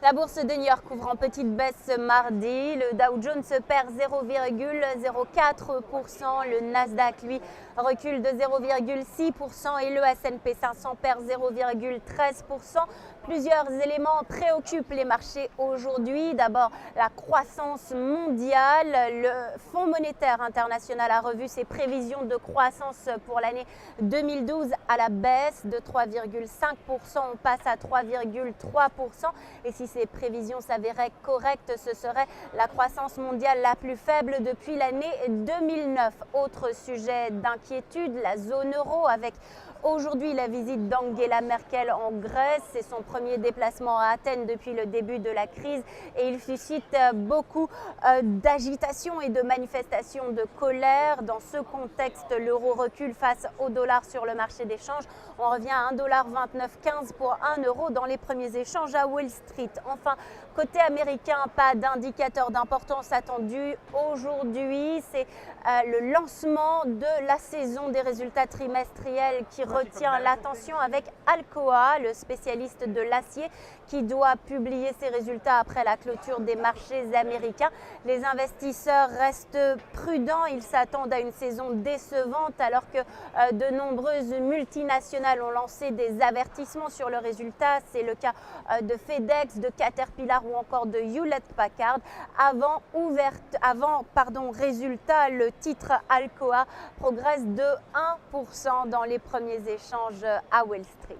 La bourse de New York ouvre en petite baisse ce mardi. Le Dow Jones perd 0,04%. Le Nasdaq, lui, recule de 0,6% et le S&P 500 perd 0,13%. Plusieurs éléments préoccupent les marchés aujourd'hui. D'abord, la croissance mondiale. Le Fonds monétaire international a revu ses prévisions de croissance pour l'année 2012 à la baisse de 3,5%. On passe à 3,3%. Et si ces prévisions s'avéraient correctes, ce serait la croissance mondiale la plus faible depuis l'année 2009. Autre sujet d'inquiétude, la zone euro avec aujourd'hui la visite d'Angela Merkel en Grèce. C'est son premier déplacement à Athènes depuis le début de la crise et il suscite beaucoup d'agitation et de manifestations de colère. Dans ce contexte, l'euro recule face au dollar sur le marché des changes. On revient à 1,2915 $ pour 1 euro dans les premiers échanges à Wall Street. Enfin, côté américain, pas d'indicateur d'importance attendu aujourd'hui. C'est le lancement de la saison des résultats trimestriels qui retient l'attention avec Alcoa, le spécialiste de l'acier, qui doit publier ses résultats après la clôture des marchés américains. Les investisseurs restent prudents. Ils s'attendent à une saison décevante alors que de nombreuses multinationales ont lancé des avertissements sur le résultat. C'est le cas de FedEx, de Caterpillar ou encore de Hewlett-Packard. Avant résultat, le titre Alcoa progresse de 1% dans les premiers échanges à Wall Street.